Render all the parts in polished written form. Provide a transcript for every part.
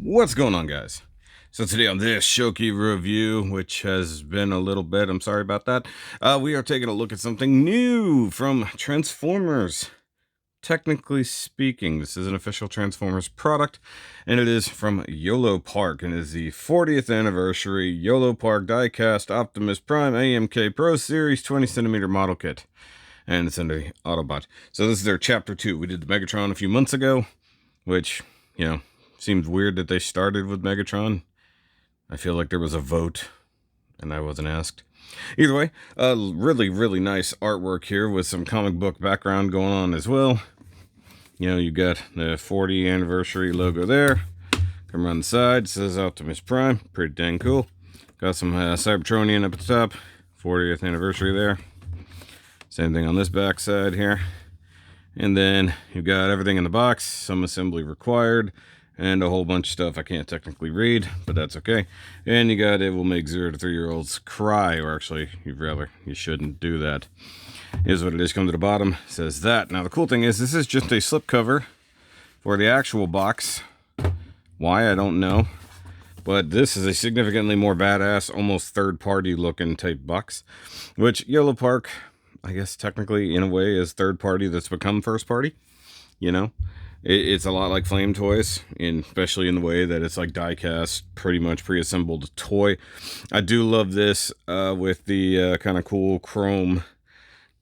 What's going on, guys? So today on this Shoky review, which has been a little bit, I'm sorry about that, we are taking a look at something new from Transformers. Technically speaking, this is an official Transformers product, and it is from Yolopark, and it is the 40th anniversary Yolopark diecast Optimus Prime AMK Pro Series 20cm model kit. And it's in the Autobot. So this is their Chapter 2. We did the Megatron a few months ago, which, seems weird that they started with Megatron. I feel like there was a vote, and I wasn't asked. Either way, really, really nice artwork here with some comic book background going on as well. You got the 40th anniversary logo there. Come around the side, it says Optimus Prime. Pretty dang cool. Got some Cybertronian up at the top. 40th anniversary there. Same thing on this back side here. And then you've got everything in the box, some assembly required, and a whole bunch of stuff I can't technically read, but that's okay. And you got it will make 0 to 3-year-olds cry, or actually, you shouldn't do that. Here's what it is. Come to the bottom, it says that. Now the cool thing is this is just a slipcover for the actual box. Why, I don't know. But this is a significantly more badass, almost third-party looking type box, which Yolopark, I guess technically in a way, is third party that's become first party. It's a lot like Flame Toys, especially in the way that it's like die-cast, pretty much pre-assembled toy. I do love this with the kind of cool chrome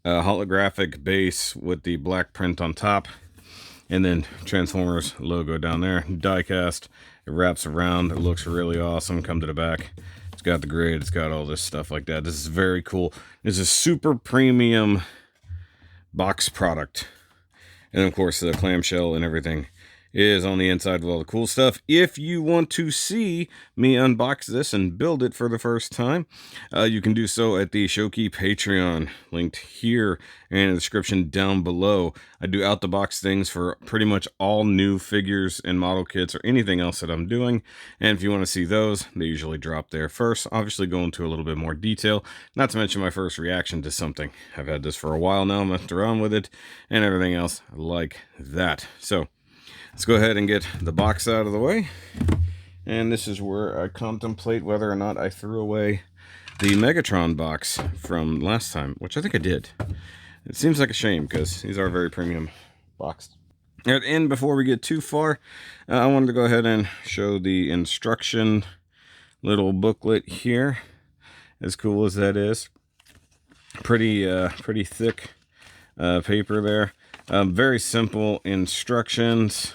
holographic base with the black print on top, and then Transformers logo down there. Die-cast, it wraps around, it looks really awesome. Come to the back. It's got the grid, it's got all this stuff like that. This is very cool. It's a super premium box product. And of course, the clamshell and everything is on the inside with all the cool stuff. If you want to see me unbox this and build it for the first time, you can do so at the Shoky Patreon, linked here and in the description down below. I do out-the-box things for pretty much all new figures and model kits or anything else that I'm doing. And if you want to see those, they usually drop there first. Obviously go into a little bit more detail, not to mention my first reaction to something. I've had this for a while now, messed around with it, and everything else like that. So let's go ahead and get the box out of the way. And this is where I contemplate whether or not I threw away the Megatron box from last time, which I think I did. It seems like a shame because these are very premium boxed. And before we get too far, I wanted to go ahead and show the instruction little booklet here. As cool as that is. Pretty thick paper there. Very simple instructions.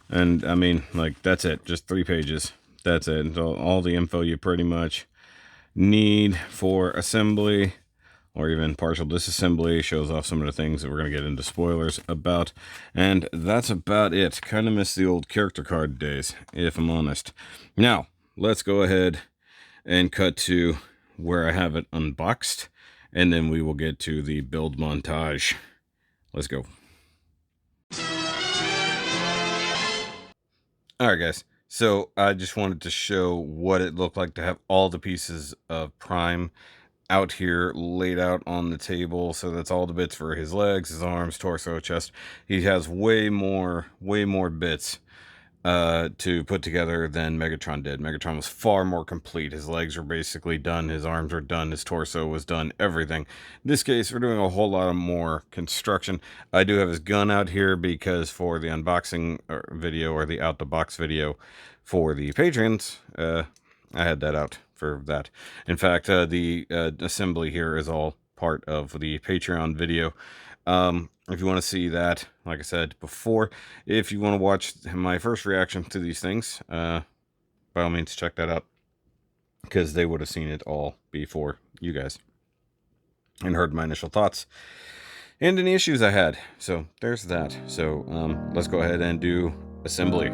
And I mean, like, that's it. Just 3 pages. That's it. All the info you pretty much need for assembly or even partial disassembly. Shows off some of the things that we're going to get into spoilers about. And that's about it. Kind of miss the old character card days, if I'm honest. Now, let's go ahead and cut to where I have it unboxed. And then we will get to the build montage. Let's go. Alright guys, so I just wanted to show what it looked like to have all the pieces of Prime out here laid out on the table. So that's all the bits for his legs, his arms, torso, chest. He has way more bits to put together than Megatron did. Megatron was far more complete. His legs were basically done, his arms were done, his torso was done, everything. In this case, we're doing a whole lot of more construction. I do have his gun out here because for the unboxing video, or the out the box video for the patrons, I had that out for that. In fact, the assembly here is all part of the Patreon video. If you want to see that, like I said before, if you want to watch my first reaction to these things, by all means check that out, because they would have seen it all before you guys and heard my initial thoughts and any issues I had. So there's that. So let's go ahead and do assembly.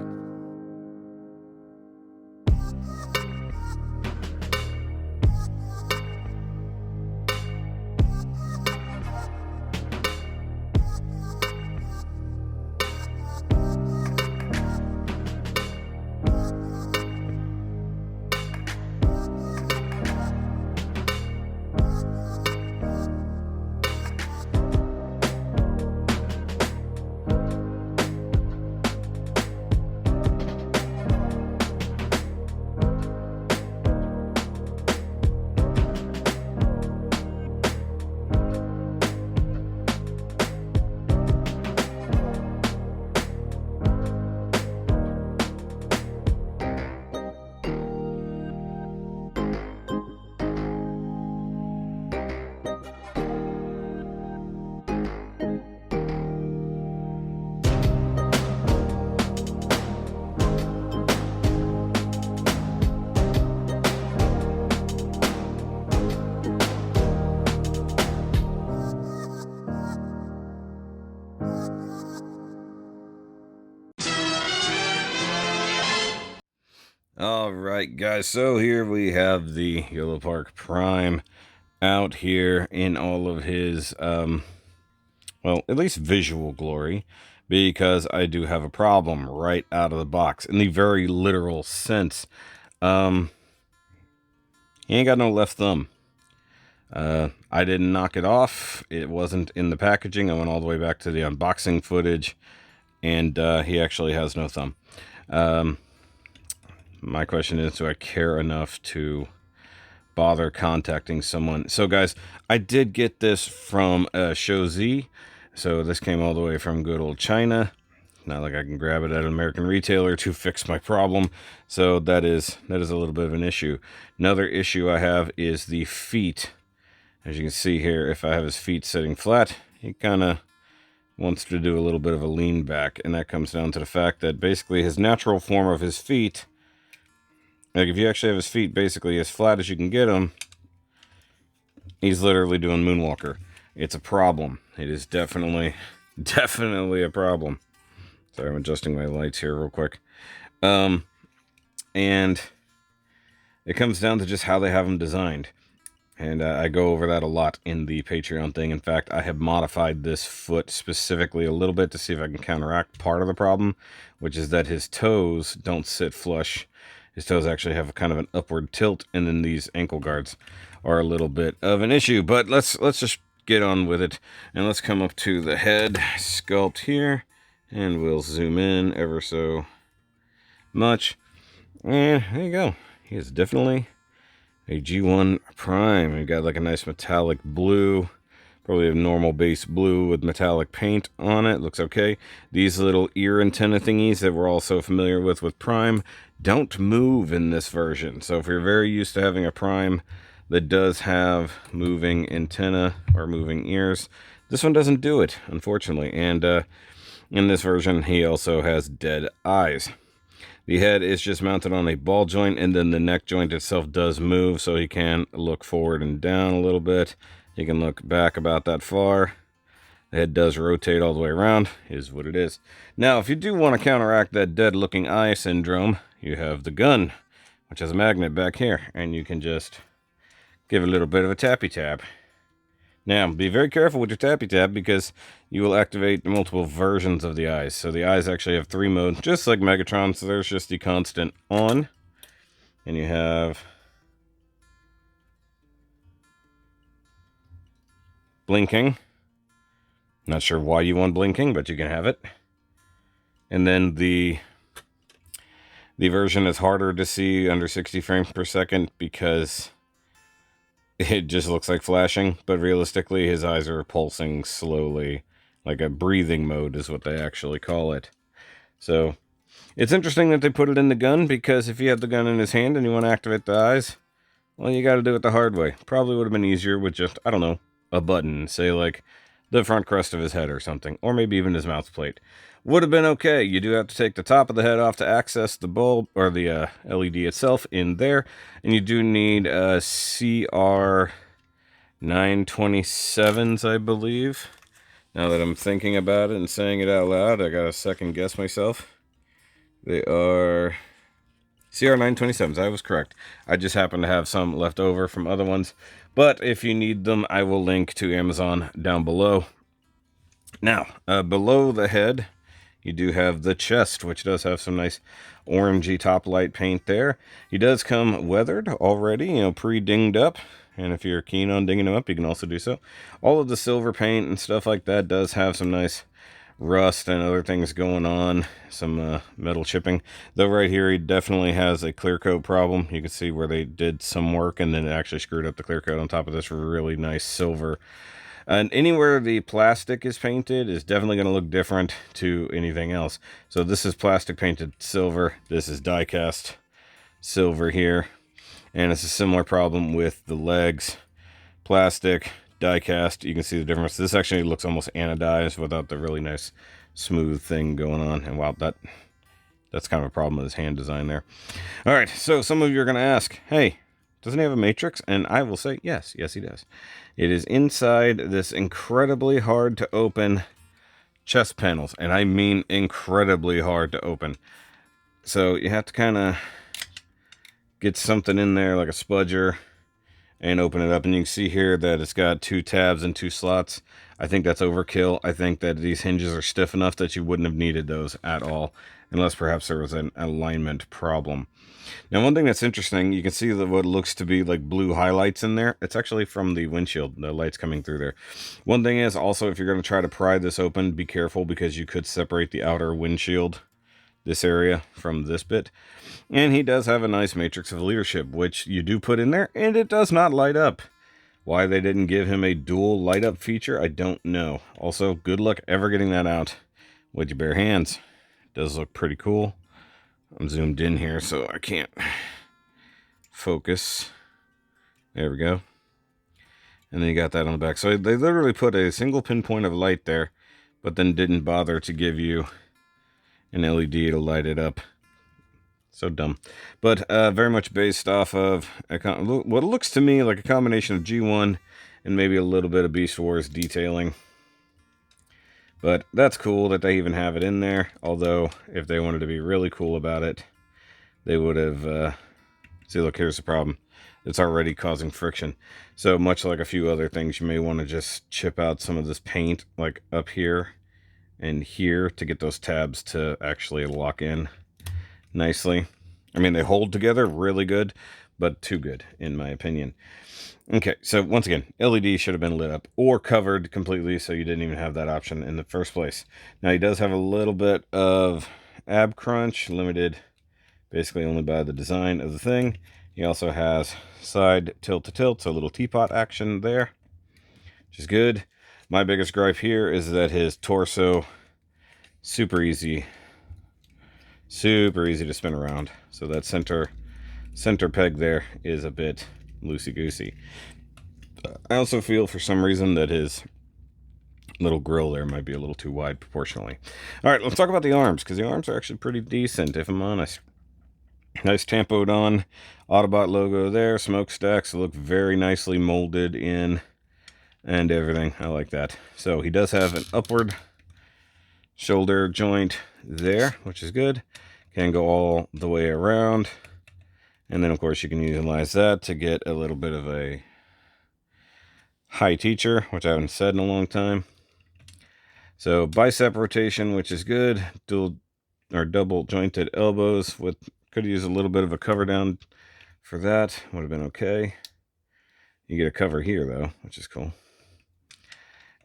All right, guys. So here we have the Yolopark Prime out here in all of his, well, at least visual glory, because I do have a problem right out of the box in the very literal sense. He ain't got no left thumb. I didn't knock it off. It wasn't in the packaging. I went all the way back to the unboxing footage, and he actually has no thumb. My question is, do I care enough to bother contacting someone? So, guys, I did get this from Shoky. So this came all the way from good old China. Not like I can grab it at an American retailer to fix my problem. So that is a little bit of an issue. Another issue I have is the feet. As you can see here, if I have his feet sitting flat, he kind of wants to do a little bit of a lean back. And that comes down to the fact that basically his natural form of his feet, like if you actually have his feet basically as flat as you can get them, he's literally doing moonwalker. It's a problem. It is definitely a problem. Sorry, I'm adjusting my lights here real quick. And it comes down to just how they have them designed. And I go over that a lot in the Patreon thing. In fact, I have modified this foot specifically a little bit to see if I can counteract part of the problem, which is that his toes don't sit flush. His toes actually have kind of an upward tilt, and then these ankle guards are a little bit of an issue. But let's just get on with it, and let's come up to the head sculpt here, and we'll zoom in ever so much. And there you go. He is definitely a G1 Prime. We got like a nice metallic blue, probably a normal base blue with metallic paint on it. Looks okay. These little ear antenna thingies that we're all so familiar with Prime don't move in this version. So if you're very used to having a Prime that does have moving antenna or moving ears, this one doesn't do it, unfortunately. And in this version, he also has dead eyes. The head is just mounted on a ball joint, and then the neck joint itself does move, so he can look forward and down a little bit. He can look back about that far. The head does rotate all the way around, is what it is. Now, if you do want to counteract that dead-looking eye syndrome, you have the gun, which has a magnet back here, and you can just give it a little bit of a tappy-tap. Now, be very careful with your tappy-tap because you will activate multiple versions of the eyes. So the eyes actually have 3 modes, just like Megatron. So there's just the constant on, and you have blinking. Not sure why you want blinking, but you can have it. And then the version is harder to see under 60 frames per second because it just looks like flashing, but realistically his eyes are pulsing slowly, like a breathing mode is what they actually call it. So it's interesting that they put it in the gun, because if you have the gun in his hand and you want to activate the eyes, well, you got to do it the hard way. Probably would have been easier with just, I don't know, a button, say like the front crest of his head or something, or maybe even his mouth plate. Would have been okay. You do have to take the top of the head off to access the bulb, or the LED itself in there. And you do need CR 927s, I believe. Now that I'm thinking about it and saying it out loud, I gotta second guess myself. They are CR 927s. I was correct. I just happen to have some left over from other ones. But if you need them, I will link to Amazon down below. Now, below the head, you do have the chest, which does have some nice orangey top light paint there. He does come weathered already, pre-dinged up. And if you're keen on dinging him up, you can also do so. All of the silver paint and stuff like that does have some nice rust and other things going on. Some metal chipping. Though right here, he definitely has a clear coat problem. You can see where they did some work and then it actually screwed up the clear coat on top of this really nice silver. And anywhere the plastic is painted is definitely going to look different to anything else. So this is plastic painted silver. This is die cast silver here. And it's a similar problem with the legs. Plastic, die cast. You can see the difference. This actually looks almost anodized without the really nice smooth thing going on. And wow, that's kind of a problem with his hand design there. All right, so some of you are going to ask, hey, doesn't he have a matrix? And I will say, yes, he does. It is inside this incredibly hard to open chest panels. And I mean incredibly hard to open. So you have to kind of get something in there like a spudger and open it up, and you can see here that it's got 2 tabs and 2 slots. I think that's overkill. I think that these hinges are stiff enough that you wouldn't have needed those at all, unless perhaps there was an alignment problem. Now, one thing that's interesting, you can see that what looks to be like blue highlights in there. It's actually from the windshield, the lights coming through there. One thing is also, if you're going to try to pry this open, be careful, because you could separate the outer windshield, this area, from this bit. And he does have a nice matrix of leadership, which you do put in there, and it does not light up. Why they didn't give him a dual light up feature, I don't know. Also, good luck ever getting that out with your bare hands. It does look pretty cool. I'm zoomed in here, so I can't focus. There we go. And then you got that on the back. So they literally put a single pinpoint of light there, but then didn't bother to give you an LED to light it up. So dumb. But very much based off of what looks to me like a combination of G1 and maybe a little bit of Beast Wars detailing. But that's cool that they even have it in there. Although, if they wanted to be really cool about it, they would have... see, look, here's the problem. It's already causing friction. So, much like a few other things, you may want to just chip out some of this paint, like up here and here, to get those tabs to actually lock in nicely. I mean, they hold together really good, but too good, in my opinion. Okay, so once again, LED should have been lit up or covered completely, so you didn't even have that option in the first place. Now, he does have a little bit of ab crunch, limited basically only by the design of the thing. He also has side tilt to tilt, so a little teapot action there, which is good. My biggest gripe here is that his torso, super easy to spin around. So that center peg there is a bit loosey-goosey. I also feel for some reason that his little grill there might be a little too wide proportionally. All right, let's talk about the arms, because the arms are actually pretty decent, if I'm honest. Nice tampoed on Autobot logo there. Smokestacks look very nicely molded in and everything. I like that. So he does have an upward shoulder joint there, which is good. Can go all the way around. And then, of course, you can utilize that to get a little bit of a high teacher, which I haven't said in a long time. So bicep rotation, which is good. Double jointed elbows. Could use a little bit of a cover down for that. Would have been okay. You get a cover here, though, which is cool.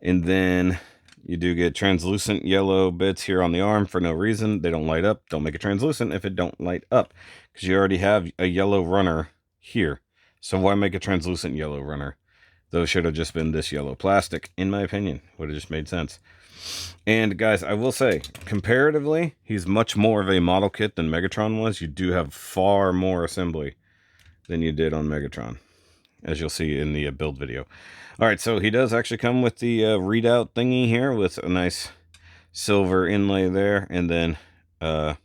And then you do get translucent yellow bits here on the arm for no reason. They don't light up. Don't make it translucent if it don't light up, because you already have a yellow runner here. So why make a translucent yellow runner? Those should have just been this yellow plastic, in my opinion. Would have just made sense. And guys, I will say, comparatively, he's much more of a model kit than Megatron was. You do have far more assembly than you did on Megatron, as you'll see in the build video. All right, so he does actually come with the readout thingy here with a nice silver inlay there, and then kind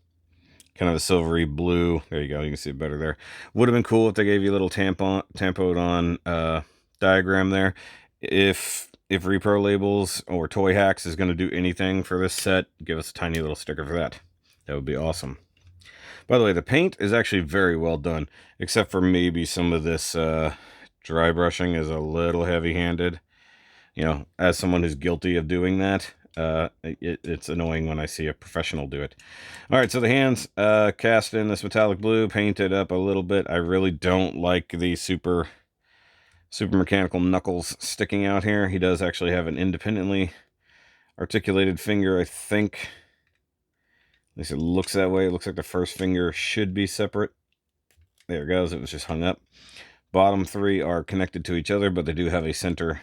of a silvery blue. There you go. You can see it better there. Would have been cool if they gave you a little tampoed on diagram there. If Repro Labels or Toy Hacks is going to do anything for this set, give us a tiny little sticker for that. That would be awesome. By the way, the paint is actually very well done, except for maybe some of this dry brushing is a little heavy-handed. You know, as someone who's guilty of doing that, it's annoying when I see a professional do it. All right, so the hands cast in this metallic blue, painted up a little bit. I really don't like the super mechanical knuckles sticking out here. He does actually have an independently articulated finger, I think. At least it looks that way. It looks like the first finger should be separate. There it goes. It was just hung up. Bottom three are connected to each other, but they do have a center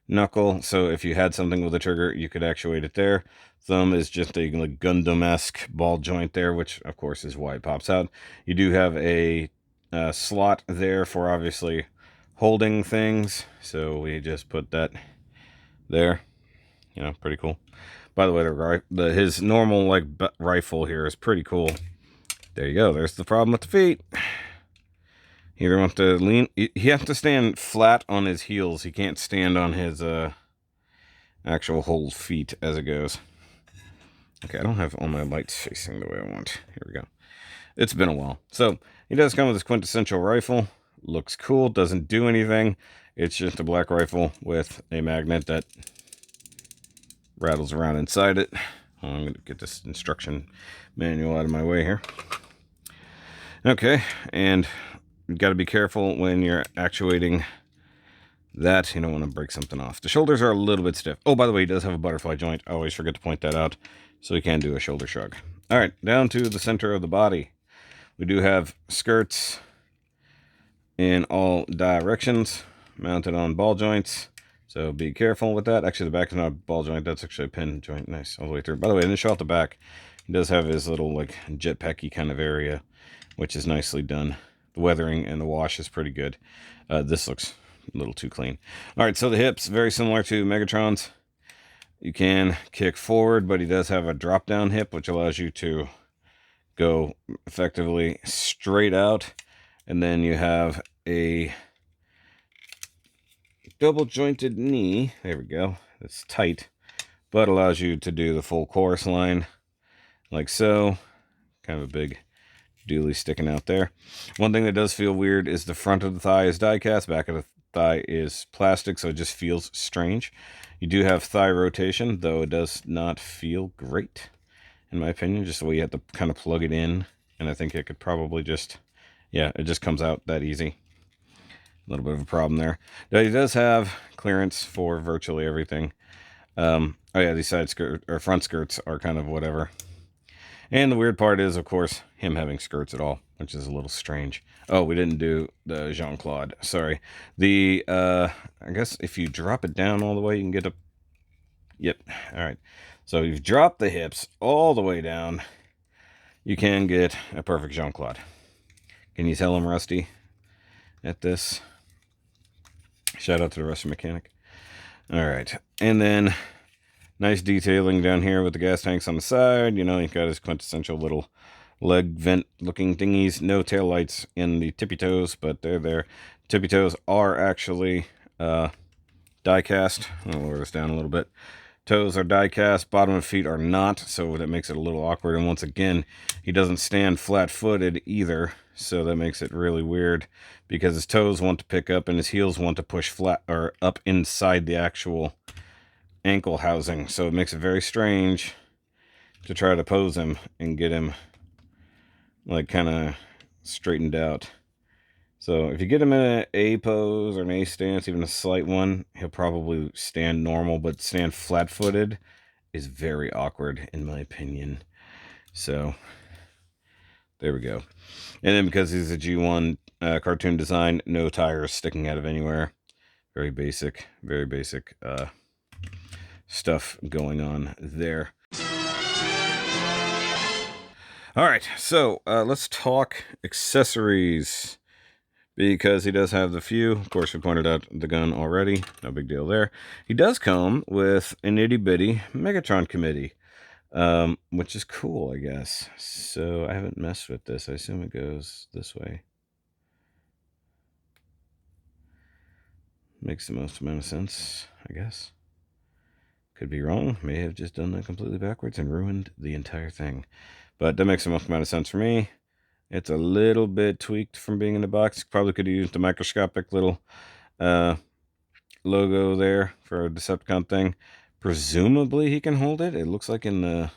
knuckle. So if you had something with a trigger, you could actuate it there. Thumb is just a like Gundam-esque ball joint there, which of course is why it pops out. You do have a slot there for obviously holding things, so we just put that there. You know, pretty cool. By the way, his normal like rifle here is pretty cool. There you go. There's the problem with the feet. You either want to lean. He has to stand flat on his heels. He can't stand on his actual whole feet as it goes. Okay, I don't have all my lights facing the way I want. Here we go. It's been a while. So he does come with his quintessential rifle. Looks cool. Doesn't do anything. It's just a black rifle with a magnet that rattles around inside it. I'm going to get this instruction manual out of my way here. Okay, and you got to be careful when you're actuating that. You don't want to break something off. The shoulders are a little bit stiff. Oh, by the way, he does have a butterfly joint. I always forget to point that out. So he can do a shoulder shrug. All right, down to the center of the body. We do have skirts in all directions, mounted on ball joints. So be careful with that. Actually, the back is not a ball joint. That's actually a pin joint. Nice, all the way through. By the way, I didn't show out the back. He does have his little, like, jetpacky kind of area, which is nicely done. The weathering and the wash is pretty good. This looks a little too clean. All right, so the hips, very similar to Megatron's. You can kick forward, but he does have a drop-down hip, which allows you to go effectively straight out. And then you have a double jointed knee. There we go. It's tight, but allows you to do the full chorus line like so. Kind of a big dually sticking out there. One thing that does feel weird is the front of the thigh is die cast, back of the thigh is plastic, so it just feels strange. You do have thigh rotation, though it does not feel great, in my opinion, just the way you have to kind of plug it in. And I think it could probably just, yeah, it just comes out that easy. A little bit of a problem there. Now, he does have clearance for virtually everything. Oh yeah, these side skirt or front skirts are kind of whatever. And the weird part is, of course, him having skirts at all, which is a little strange. Oh, we didn't do the Jean-Claude. Sorry. The, I guess if you drop it down all the way, you can get a... Yep. All right. So you've dropped the hips all the way down. You can get a perfect Jean-Claude. Can you tell I'm rusty at this? Shout out to the rusty mechanic. All right. And then... nice detailing down here with the gas tanks on the side. You know, you've got his quintessential little leg vent looking thingies. No tail lights in the tippy toes, but they're there. Tippy toes are actually die cast. I'll lower this down a little bit. Toes are die cast. Bottom of feet are not, so that makes it a little awkward. And once again, he doesn't stand flat-footed either, so that makes it really weird because his toes want to pick up and his heels want to push flat or up inside the actual ankle housing, so it makes it very strange to try to pose him and get him like kind of straightened out. So if you get him in an A pose or an A stance, even a slight one, he'll probably stand normal, but stand flat-footed is very awkward in my opinion. So there we go. And then because he's a G1 cartoon design, no tires sticking out of anywhere. Very basic stuff going on there. All right, so let's talk accessories, because he does have the few. Of course, we pointed out the gun already. No big deal there. He does come with an itty-bitty Megatron committee, which is cool, I guess. So I haven't messed with this. I assume it goes this way. Makes the most amount of sense, I guess. Could be wrong. May have just done that completely backwards and ruined the entire thing. But that makes the most amount of sense for me. It's a little bit tweaked from being in the box. Probably could have used the microscopic little logo there for a Decepticon thing. Presumably he can hold it. It looks like in the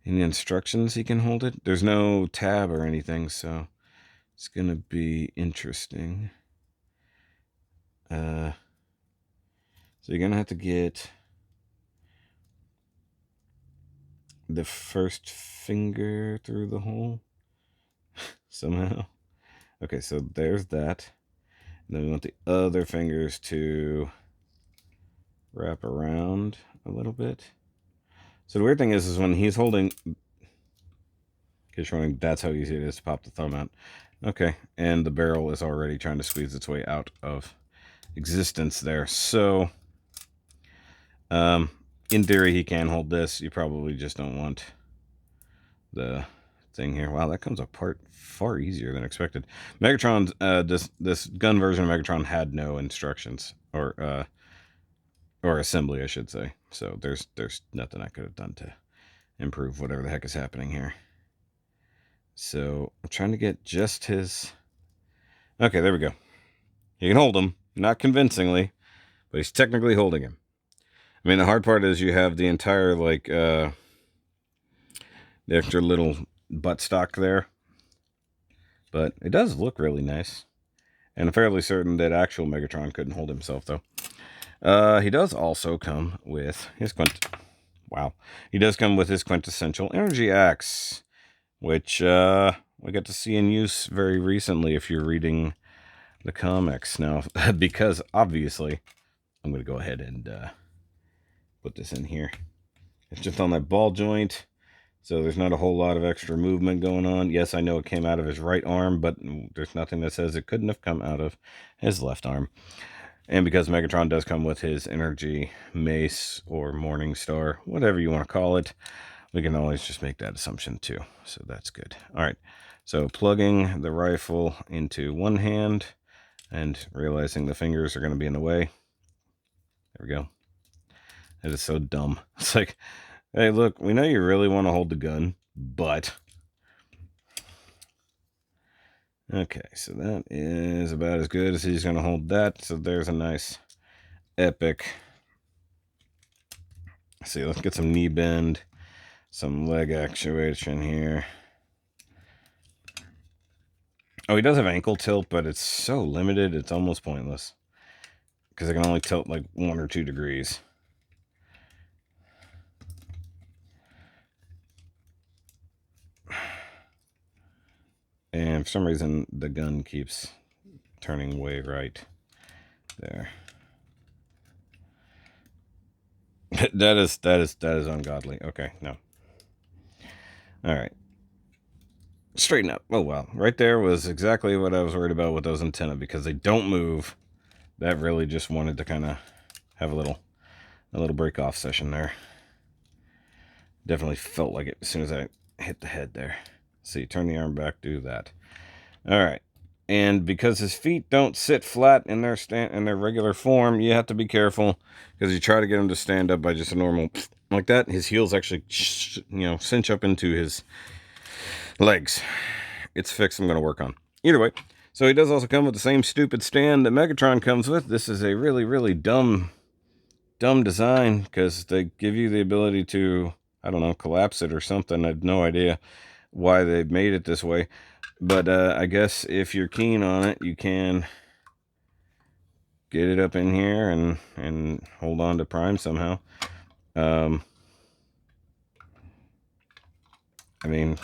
instructions he can hold it. There's no tab or anything, so it's gonna be interesting. So you're gonna have to get the first finger through the hole somehow. Okay, so there's that. And then we want the other fingers to wrap around a little bit. So the weird thing is when he's holding, showing that's how easy it is to pop the thumb out. Okay, and the barrel is already trying to squeeze its way out of existence there. So in theory he can hold this. You probably just don't want the thing here. Wow, that comes apart far easier than expected. Megatron, this gun version of Megatron had no instructions or assembly, I should say. So there's nothing I could have done to improve whatever the heck is happening here. So I'm trying to get just his... Okay, there we go. You can hold him. Not convincingly, but he's technically holding him. I mean, the hard part is you have the entire, like, the extra little buttstock there. But it does look really nice. And I'm fairly certain that actual Megatron couldn't hold himself, though. He does also come with his He does come with his quintessential energy axe, which we got to see in use very recently if you're reading the comics. Now, because obviously, I'm going to go ahead and put this in here. It's just on that ball joint. So there's not a whole lot of extra movement going on. Yes, I know it came out of his right arm, but there's nothing that says it couldn't have come out of his left arm. And because Megatron does come with his energy mace or Morning Star, whatever you want to call it, we can always just make that assumption too. So that's good. All right. So plugging the rifle into one hand and realizing the fingers are going to be in the way. There we go. It is so dumb. It's like... Hey, look, we know you really want to hold the gun, but... Okay, so that is about as good as he's going to hold that. So there's a nice, epic... Let's see, let's get some knee bend, some leg actuation here. Oh, he does have ankle tilt, but it's so limited, it's almost pointless. Because it can only tilt like 1 or 2 degrees. And for some reason, the gun keeps turning way right there. that is ungodly. Okay, no. All right. Straighten up. Oh, wow. Right there was exactly what I was worried about with those antennae, because they don't move. That really just wanted to kind of have a little break off session there. Definitely felt like it as soon as I hit the head there. See, turn the arm back, do that. All right. And because his feet don't sit flat in their regular form, you have to be careful, because you try to get him to stand up by just a normal like that, his heels actually cinch up into his legs. It's fixed. I'm going to work on. Either way, so he does also come with the same stupid stand that Megatron comes with. This is a really, really dumb design, because they give you the ability to, I don't know, collapse it or something. I have no idea why they made it this way. But I guess if you're keen on it, you can get it up in here and hold on to Prime somehow. I mean,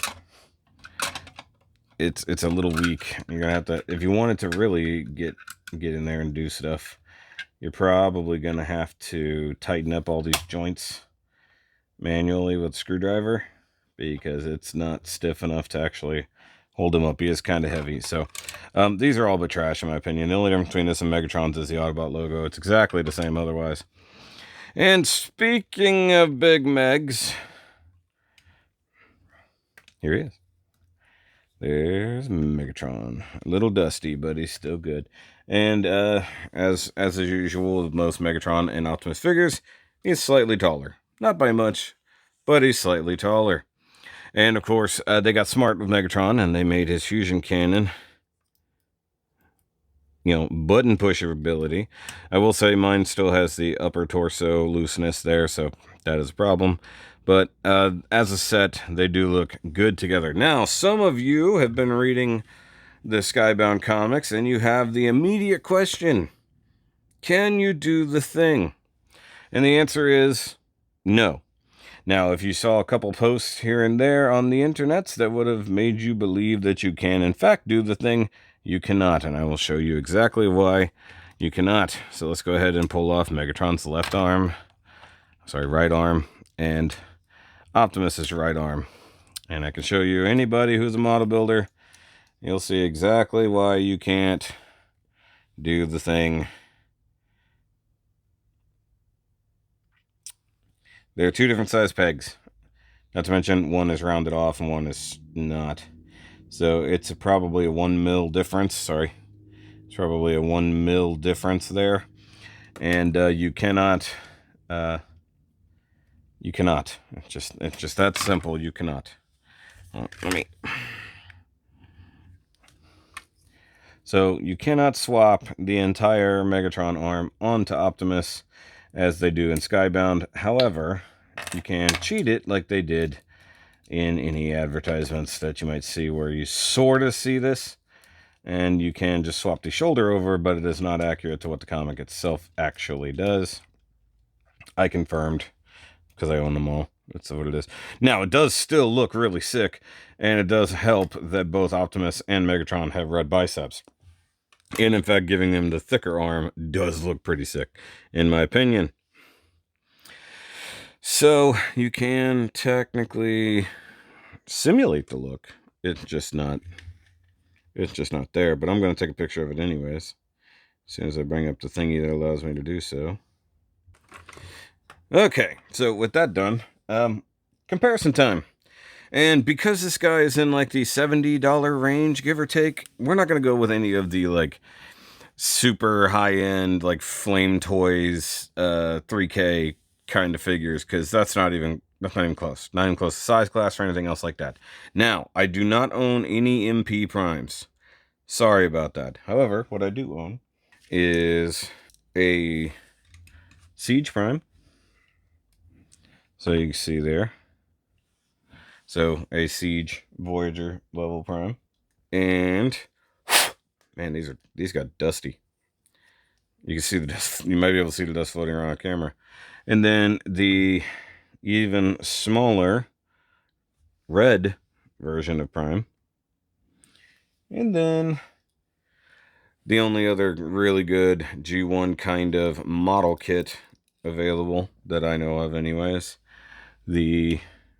it's a little weak. You're gonna have to, if you want it to really get in there and do stuff, you're probably gonna have to tighten up all these joints manually with a screwdriver, because it's not stiff enough to actually hold him up. He is kind of heavy. So these are all but trash in my opinion. The only difference between this and Megatron's is the Autobot logo. It's exactly the same otherwise. And speaking of Big Megs, here he is. There's Megatron. A little dusty, but he's still good. And as is usual with most Megatron and Optimus figures, he's slightly taller. Not by much, but he's slightly taller. And of course, they got smart with Megatron, and they made his fusion cannon, button pusher ability. I will say mine still has the upper torso looseness there, so that is a problem. But as a set, they do look good together. Now, some of you have been reading the Skybound comics, and you have the immediate question: can you do the thing? And the answer is no. Now, if you saw a couple posts here and there on the internets that would have made you believe that you can, in fact, do the thing, you cannot. And I will show you exactly why you cannot. So let's go ahead and pull off Megatron's right arm, and Optimus's right arm. And I can show you anybody who's a model builder, you'll see exactly why you can't do the thing. There are 2 different size pegs. Not to mention, one is rounded off and one is not. So it's probably a 1 mil difference. Sorry. It's probably a 1 mil difference there. And you cannot... you cannot. It's just that simple. You cannot. Let me So you cannot swap the entire Megatron arm onto Optimus as they do in Skybound. However, you can cheat it like they did in any advertisements that you might see, where you sort of see this, and you can just swap the shoulder over, but it is not accurate to what the comic itself actually does. I confirmed, because I own them all. That's what it is. Now, it does still look really sick, and it does help that both Optimus and Megatron have red biceps. And in fact, giving them the thicker arm does look pretty sick, in my opinion. So, you can technically simulate the look. It's just not there, but I'm going to take a picture of it anyways, as soon as I bring up the thingy that allows me to do so. Okay, so with that done, comparison time. And because this guy is in like the $70 range, give or take, we're not going to go with any of the like super high-end like Flame Toys 3K kind of figures, because that's not even close. Not even close to size class or anything else like that. Now, I do not own any MP Primes. Sorry about that. However, what I do own is a Siege Prime. So you can see there. So a Siege Voyager level Prime. And man, these got dusty. You can see the dust. You might be able to see the dust floating around on camera. And then the even smaller red version of Prime. And then the only other really good G1 kind of model kit available that I know of anyways, the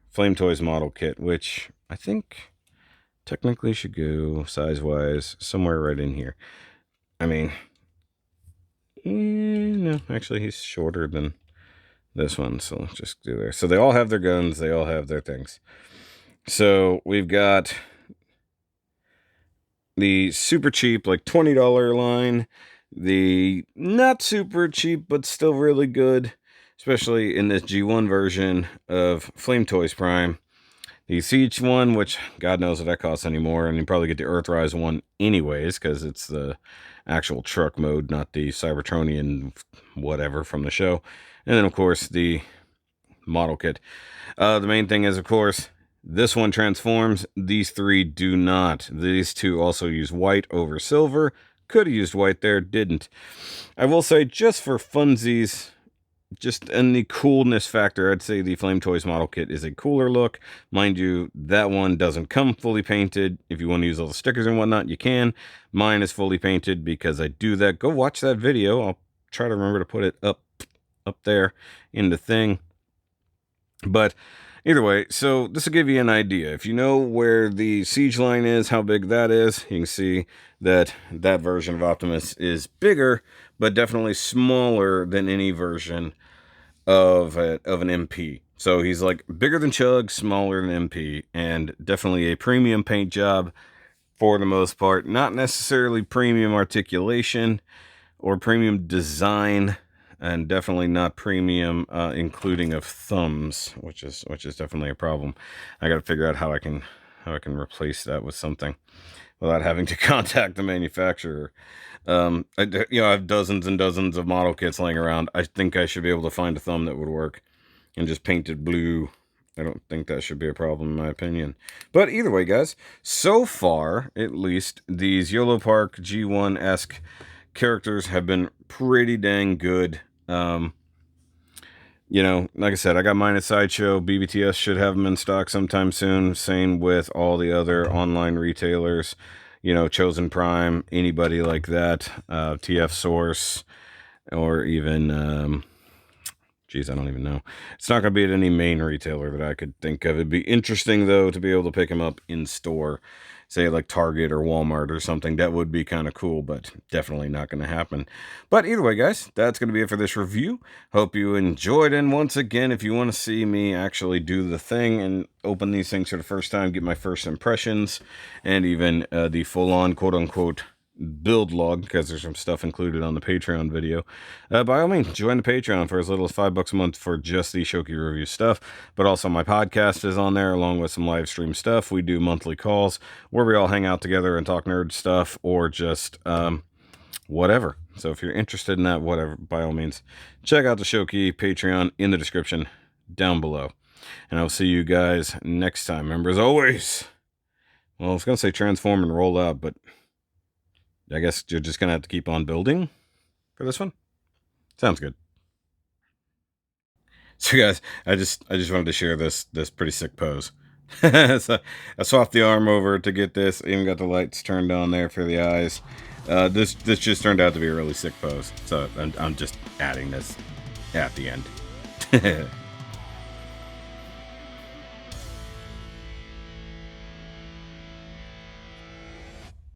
Flame Toys model kit, which I think technically should go size-wise somewhere right in here. I mean, no, actually he's shorter than this one, so let's just do there. So they all have their guns, they all have their things. So we've got the super cheap, like $20 line, the not super cheap, but still really good, especially in this G1 version of Flame Toys Prime. The Siege one, which God knows what that costs anymore, and you probably get the Earthrise one anyways, because it's the actual truck mode, not the Cybertronian whatever from the show. And then, of course, the model kit. The main thing is, of course, this one transforms. These three do not. These two also use white over silver. Could have used white there, didn't. I will say, just for funsies, just in the coolness factor, I'd say the Flame Toys model kit is a cooler look. Mind you, that one doesn't come fully painted. If you want to use all the stickers and whatnot, you can. Mine is fully painted because I do that. Go watch that video. I'll try to remember to put it up there in the thing. But either way, so this will give you an idea. If you know where the Siege line is, how big that is, you can see that that version of Optimus is bigger, but definitely smaller than any version of an MP. So he's like bigger than Chug, smaller than MP, and definitely a premium paint job for the most part. Not necessarily premium articulation or premium design, and definitely not premium including of thumbs, which is definitely a problem. I got to figure out how I can replace that with something without having to contact the manufacturer. I have dozens and dozens of model kits laying around. I think I should be able to find a thumb that would work, and just paint it blue. I don't think that should be a problem in my opinion. But either way, guys, so far at least, these Yolopark G1-esque characters have been pretty dang good. You know, like I said, I got mine at Sideshow. BBTS should have them in stock sometime soon. Same with all the other online retailers. You know, Chosen Prime, anybody like that. TF Source, or even, geez, I don't even know. It's not going to be at any main retailer that I could think of. It'd be interesting, though, to be able to pick them up in store. Say like Target or Walmart or something. That would be kind of cool, but definitely not going to happen. But either way, guys, that's going to be it for this review. Hope you enjoyed. And once again, if you want to see me actually do the thing and open these things for the first time, get my first impressions, and even the full-on quote-unquote build log, because there's some stuff included on the Patreon video. By all means, join the Patreon for as little as $5 a month for just the Shoky review stuff. But also my podcast is on there, along with some live stream stuff. We do monthly calls where we all hang out together and talk nerd stuff, or just whatever. So if you're interested in that, whatever, by all means, check out the Shoky Patreon in the description down below. And I'll see you guys next time. Remember, as always, well, I was going to say transform and roll out, but I guess you're just going to have to keep on building for this one. Sounds good. So guys, I just wanted to share this pretty sick pose. So I swapped the arm over to get this. Even got the lights turned on there for the eyes. This just turned out to be a really sick pose. So I'm just adding this at the end.